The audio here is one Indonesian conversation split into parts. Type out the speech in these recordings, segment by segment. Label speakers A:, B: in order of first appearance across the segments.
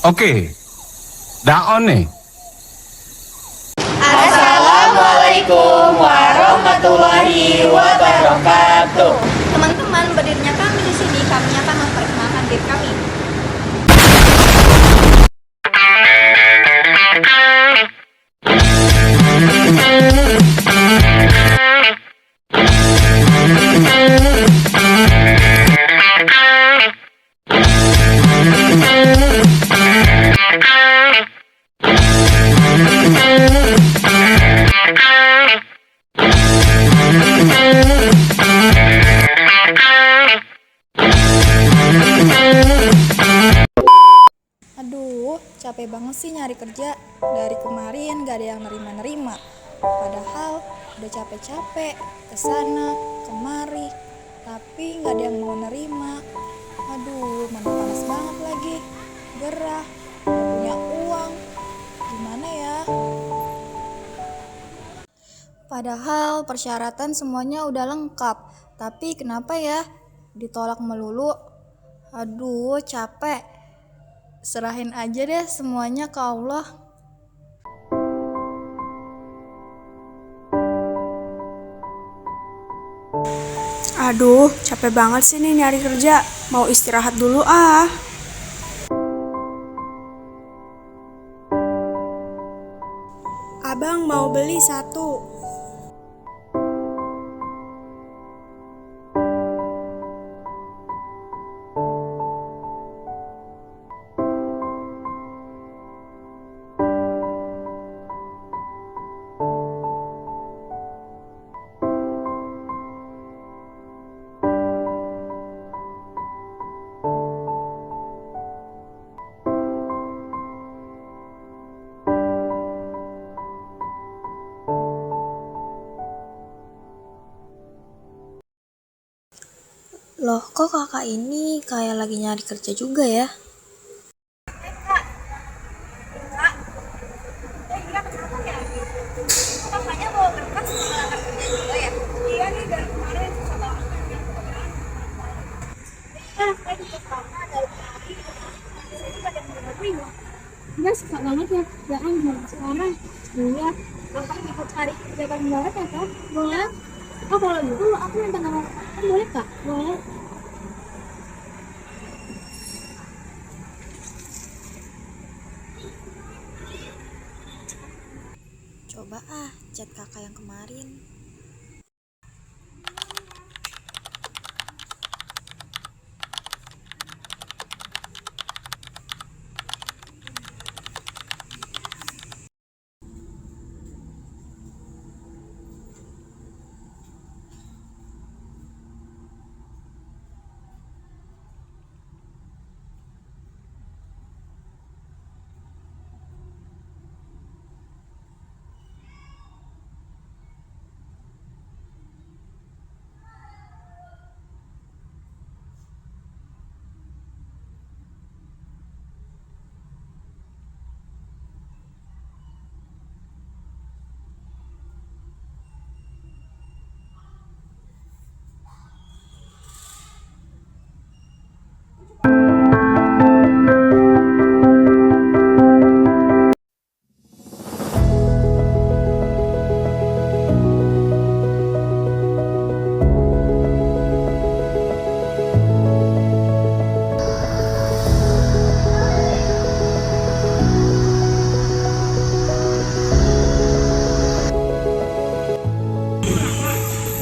A: Oke, daon nih.
B: Assalamualaikum warahmatullahi wabarakatuh.
C: Teman-teman, berdirinya kami di sini, kami akan memperkenalkan diri kami. Aduh, capek banget sih nyari kerja. Dari kemarin gak ada yang nerima-nerima. Padahal udah capek-capek kesana, kemari, tapi gak ada yang mau nerima. Aduh, mana panas banget lagi. Gerah, gak punya uang. Gimana ya? Padahal persyaratan semuanya udah lengkap. Tapi kenapa ya ditolak melulu? Aduh, capek. Serahin aja deh semuanya ke Allah.
D: Aduh, capek banget sih nih nyari kerja. Mau istirahat dulu ah. Abang mau beli satu.
C: Loh, kok kakak ini kayak lagi nyari kerja juga ya?
E: Gue suka banget ya kerjaan zaman sekarang. Iya, kakak ikut cari kerja bareng banget ya kak? Boleh. Oh kalau gitu aku minta nomor kan boleh kak? Boleh.
C: Coba chat kakak yang kemarin.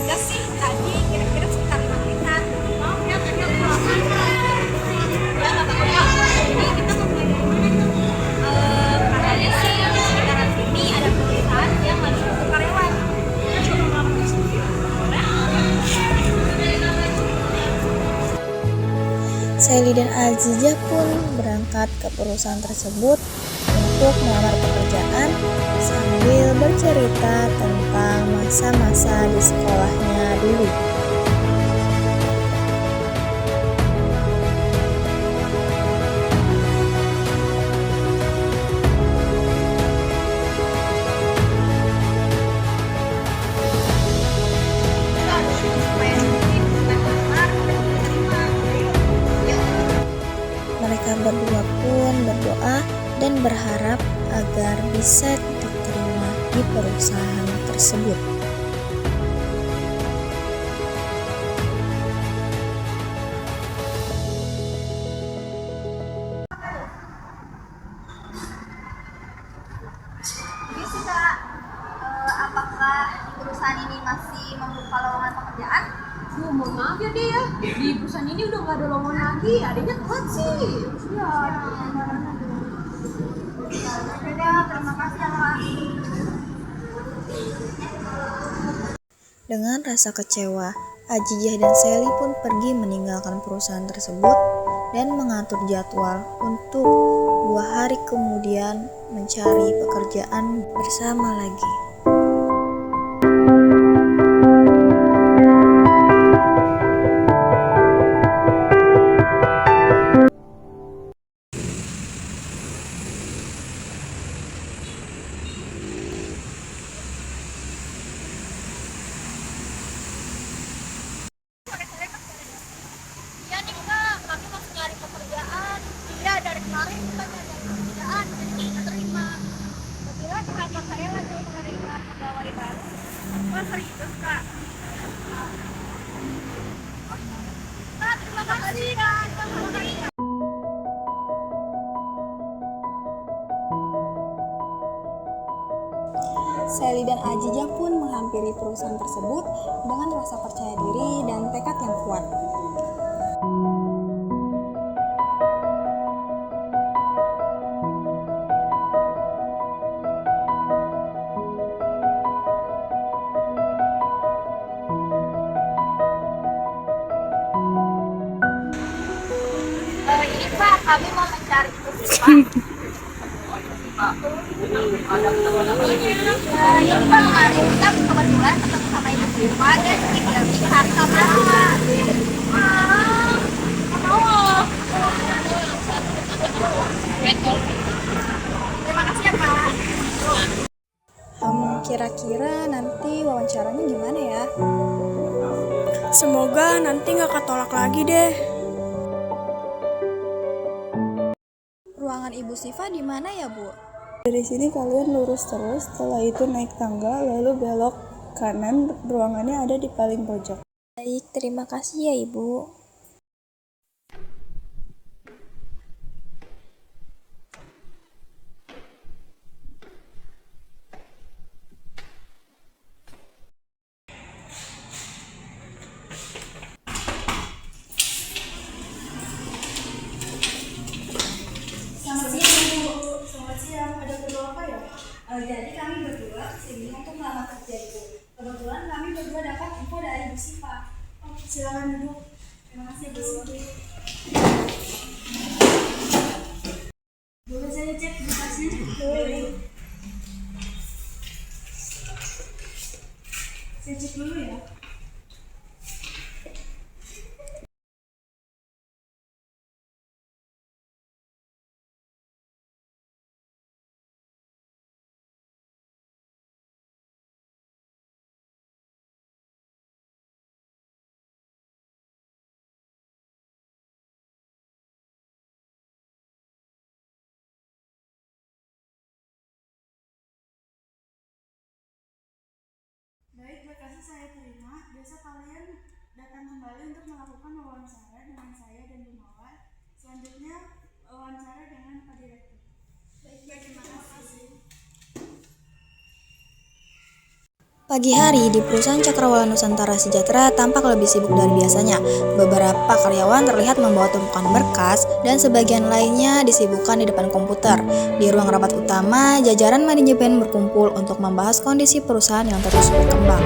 C: Enggak sih, tadi kira-kira sekitar 5 menitan. Mau ya, tadi aku lama. Ya, nggak apa-apa kok. Jadi kita mau beli dari mana tuh? Katanya sih di sekitaran sini ada perusahaan yang lagi butuh karyawan. Kita coba ngelamar di sini. Sally dan Azizah pun berangkat ke perusahaan tersebut untuk melamar pekerjaan sambil bercerita tentang masa-masa di sekolahnya dulu. Mereka berdua pun berdoa berharap agar bisa diterima di perusahaan tersebut.
F: Jadi sih Kak, apakah perusahaan ini masih membuka lowongan pekerjaan?
G: Mohon maaf ya deh ya, di perusahaan ini udah nggak ada lowongan lagi, adanya telat sih.
F: Iya. Dadah, terima kasih ya Kak.
C: Dengan rasa kecewa, Ajijah dan Sally pun pergi meninggalkan perusahaan tersebut dan mengatur jadwal untuk 2 hari kemudian mencari pekerjaan bersama lagi.
F: Iya nih Kak, kami masih nyari pekerjaan. Iya, dari kemarin kita nyari pekerjaan, jadi kita terima. Kebetulan di kantor saya lagi menerima pegawai baru. Wah, serius Kak. Kak, terima kasih Kak. Terima kasih Kak.
C: Sally dan Ajijah pun menghampiri perusahaan tersebut dengan rasa percaya diri dan tekad yang kuat.
F: Ini Pak, kami mau mencari Puspa. Ini Pak, kemarin kita kebetulan ketemu sama Ibu Puspa dan kita lihat sama terima kasih ya Pak.
C: Kira-kira nanti wawancaranya gimana ya?
D: Semoga nanti nggak ketolak lagi deh.
C: Ruangan Ibu Siva di mana ya, Bu?
H: Dari sini kalian lurus terus, setelah itu naik tangga, lalu belok kanan, ruangannya ada di paling pojok.
C: Baik, terima kasih ya, Ibu.
I: Jadi kami berdua kesini untuk melamar kerja itu. Kebetulan kami berdua dapat info dari Bu Siva. Oh, silakan duduk. Terima kasih Bu. Boleh saya cek berkasnya? Boleh. Saya cek dulu ya. Baik, berkas saya terima. Besok kalian datang kembali untuk melakukan wawancara dengan saya dan Bu Mawar. Selanjutnya wawancara dengan Pak Direktur. Baik, terima kasih.
C: Pagi hari di perusahaan Cakrawala Nusantara Sejahtera tampak lebih sibuk dari biasanya. Beberapa karyawan terlihat membawa tumpukan berkas dan sebagian lainnya disibukkan di depan komputer. Di ruang rapat utama, jajaran manajemen berkumpul untuk membahas kondisi perusahaan yang terus berkembang.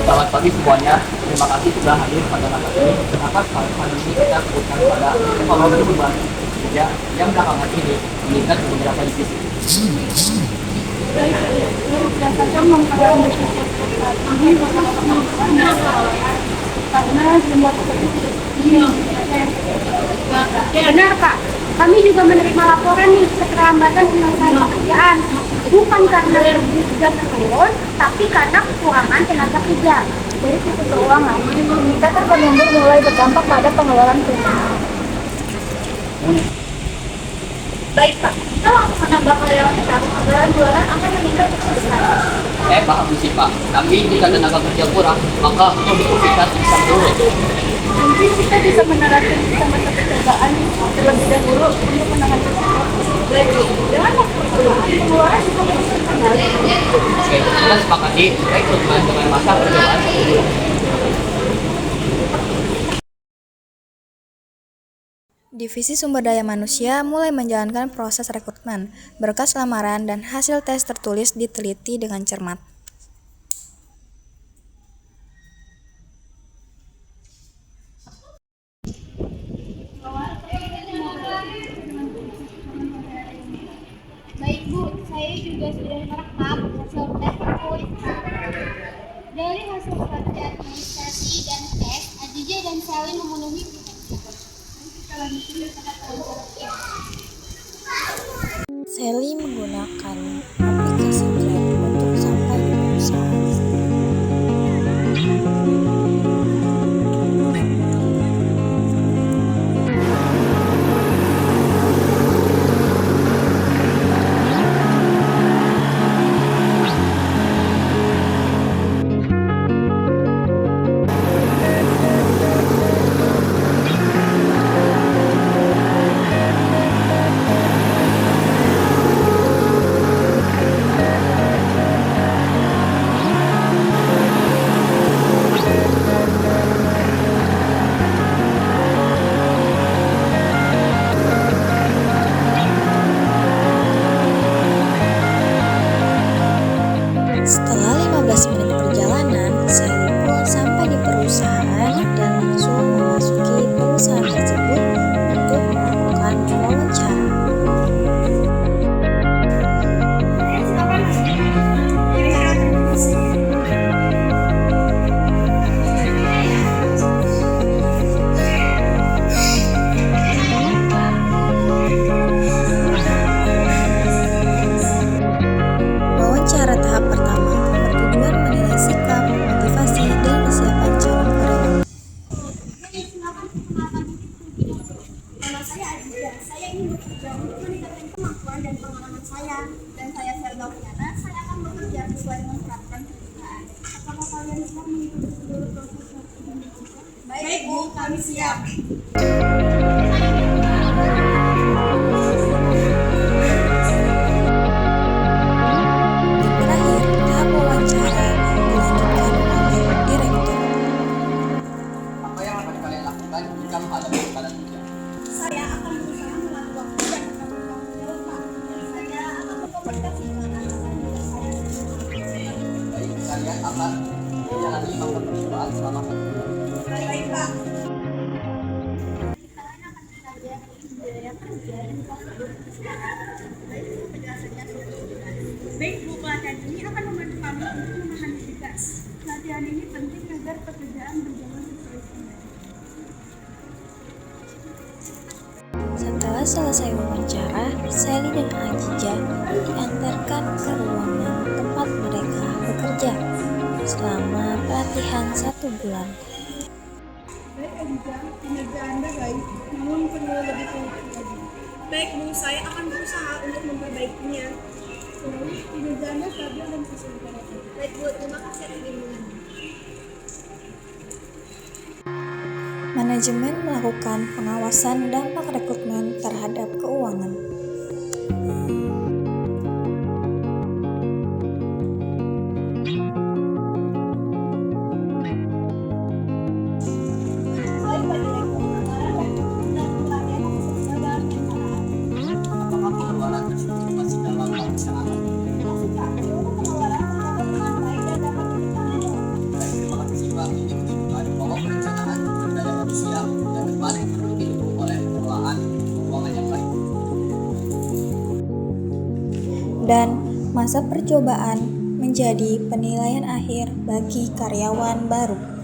J: Selamat pagi semuanya. Terima kasih sudah hadir pada rapat ini. Kenapa pada ini kita sebutkan pada evaluasi perubahan kerja yang belakangan ini meningkat di beberapa divisi.
E: Berdasarkan memperoleh ini karena semua benar Pak. Kami juga menerima laporan nih keterlambatan penyelesaian pekerjaan, bukan karena sudah turun, tapi karena kekurangan tenaga kerja.
F: Dari sisi keuangan, peningkatan pengunjung mulai berdampak pada pengelolaan perusahaan. Baik Pak, kita langsung menambah karyawan tetap, anggaran bulanan akan meningkat cukup besar.
J: Paham sih Pak, tapi jika tenaga kerja kurang, maka produktivitas bisa menurun.
F: Mungkin kita bisa menerapkan sistem percobaan terlebih dahulu untuk menangani risiko. Dengan percobaan, pengeluaran bisa terkendali.
J: Oke, kita sepakati kita ikut dengan masa percobaan.
C: Divisi Sumber Daya Manusia mulai menjalankan proses rekrutmen, berkas lamaran, dan hasil tes tertulis diteliti dengan cermat.
E: Baik Bu, saya juga sudah merekam hasil tes tertulis. Dari hasil kerja administrasi dan tes, Adija dan Salim memenuhi
C: Sally menggunakan aplikasi Grab untuk sampai di perusahaan. Setelah 15 menit perjalanan, Sally pun sampai di perusahaan dan langsung memasuki perusahaan tersebut untuk melakukan wawancara. Wawancara tahap pertama bertujuan menilai sikap, motivasi, dan kesiapan calon karyawan.
E: Nama saya Adija, saya ingin bekerja untuk meningkatkan kemampuan dan pengalaman saya. Dan saya Selma Piana, saya akan bekerja sesuai dengan peraturan perusahaan. Apakah kalian siap mengikuti seluruh proses identifikasi? Baik Bu, kami siap.
C: Terakhir, tahap wawancara dilanjutkan oleh direktur.
J: Apa yang akan kalian lakukan jika menghadapi tekanan kerja?
E: Saya akan berusaha mengatur waktu dan bertanggung jawab, Pak. Dan saya akan berkomunikasi dengan atasan dan saya.
J: Baik, kalian akan menjalani masa percobaan selama 1 bulan.
E: Baik, Pak. Baik Bu, pelatihan ini akan membantu kami untuk memahami tugas. Pelatihan ini penting agar pekerjaan berjalan sesuai standar.
C: Setelah selesai wawancara, Sally dan Adija diantarkan ke ruangan tempat mereka bekerja selama pelatihan 1 bulan.
I: Baik Adija, kinerja Anda baik, namun perlu lebih teliti lagi. Baik Bu, saya akan berusaha untuk memperbaikinya. Selalu kinerja Anda stabil dan sesuai target.
E: Baik Bu, terima kasih atas bimbingan.
C: Manajemen melakukan pengawasan dampak rekrutmen terhadap keuangan.
E: Baik Pak Direktur, anggaran dan pelatihan sesuai dalam rencana.
J: Apakah pengeluaran tersebut masih dalam perencanaan?
E: Masih Pak, seluruh pengeluaran tercatat dengan baik dan dapat ditangani.
J: Baik, terima kasih Pak. Ini menunjukkan bahwa perencanaan sumber daya manusia yang depan perlu didukung oleh pengelolaan keuangan yang baik.
C: Dan masa percobaan menjadi penilaian akhir bagi karyawan baru.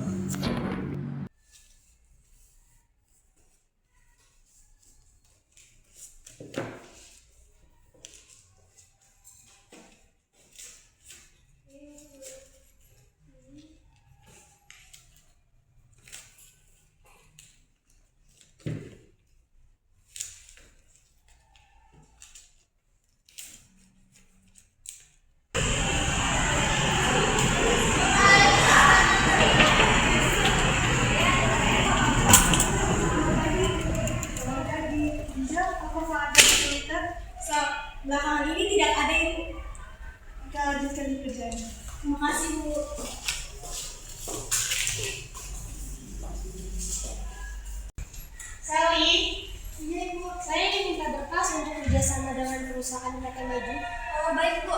E: perusahaan mereka maju.
F: Oh baik Bu,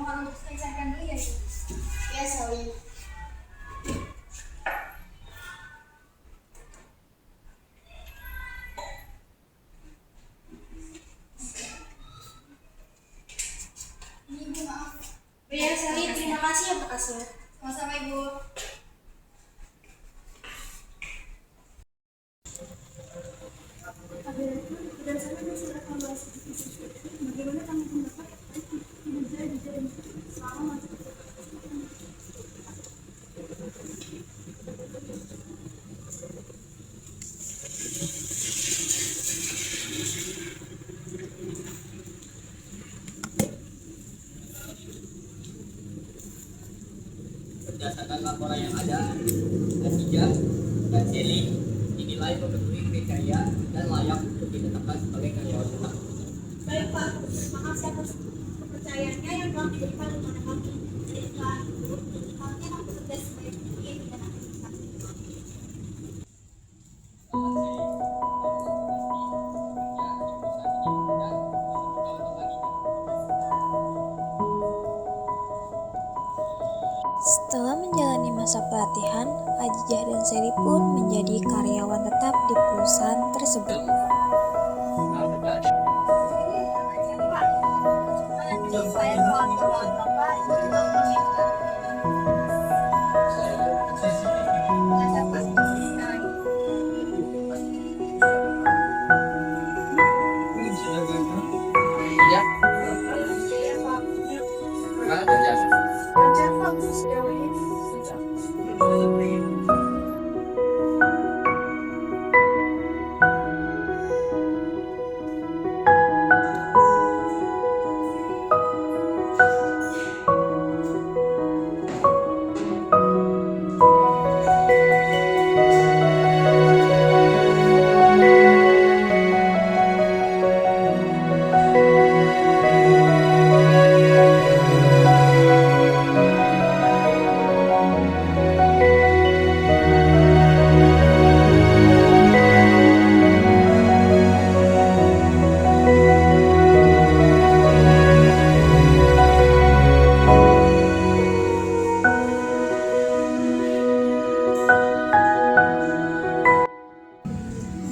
F: mohon untuk saya sampaikan dulu ya Bu.
E: Ya, Sally.
F: Ibu maaf.
E: Ya, Sally, terima kasih ya bekasnya.
F: Sama-sama Ibu.
I: Berdasarkan hasil evaluasi bagaimana kamu mendapat kinerja di jalan selama masa
J: Berdasarkan laporan yang ada, Khadijah dan Sally dinilai memenuhi kriteria dan layak untuk ditetapkan sebagai karyawan tetap.
E: Baik Pak, terima kasih atas kepercayaannya yang telah diberikan kepada kami. Dan setelah itu, kami akan bekerja sebaik mungkin dengan aktivitas.
C: Setelah menjalani masa pelatihan, Ajijah dan Sally pun menjadi karyawan tetap di perusahaan tersebut.
J: Ya. Gimana kerja?
I: lancar Pak sejauh ini.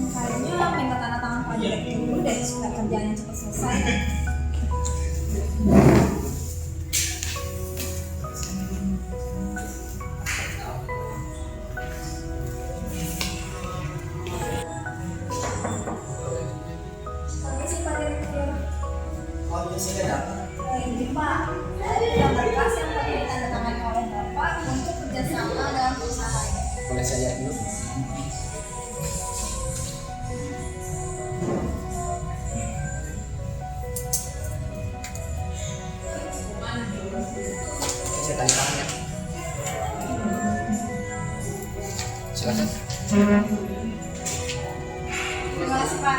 F: Kayaknya minta tanda tangan Pak Direktur dulu deh supaya kerjaannya cepat selesai. Permisi Pak Direktur. Ini Pak, ada berkas yang perlu ditandatangani oleh Bapak untuk kerjasama dalam perusahaan.
J: Boleh saya dulu? Saya tanya tangannya. Silakan.
F: Terima kasih Pak.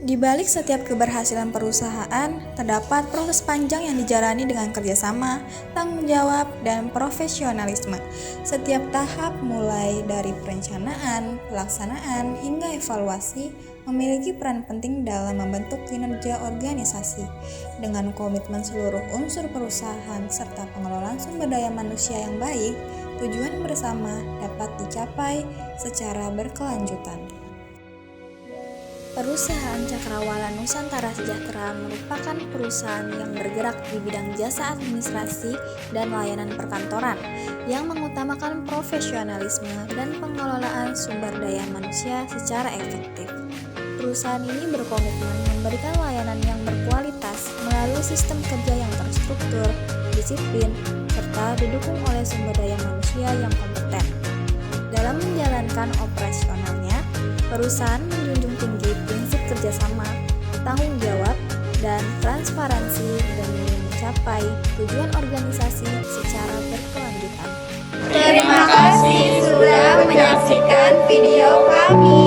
C: Di balik setiap keberhasilan perusahaan, terdapat proses panjang yang dijalani dengan kerjasama, tanggung jawab, dan profesionalisme. Setiap tahap, mulai dari perencanaan, pelaksanaan, hingga evaluasi, memiliki peran penting dalam membentuk kinerja organisasi. Dengan komitmen seluruh unsur perusahaan serta pengelolaan sumber daya manusia yang baik, tujuan bersama dapat dicapai secara berkelanjutan. Perusahaan Cakrawala Nusantara Sejahtera merupakan perusahaan yang bergerak di bidang jasa administrasi dan layanan perkantoran yang mengutamakan profesionalisme dan pengelolaan sumber daya manusia secara efektif. Perusahaan ini berkomitmen memberikan layanan yang berkualitas melalui sistem kerja yang terstruktur, disiplin, serta didukung oleh sumber daya manusia yang kompeten. Dalam menjalankan operasionalnya, perusahaan menjunjung tinggi prinsip kerjasama, tanggung jawab, dan transparansi demi mencapai tujuan organisasi secara berkelanjutan.
B: Terima kasih sudah menyaksikan video kami.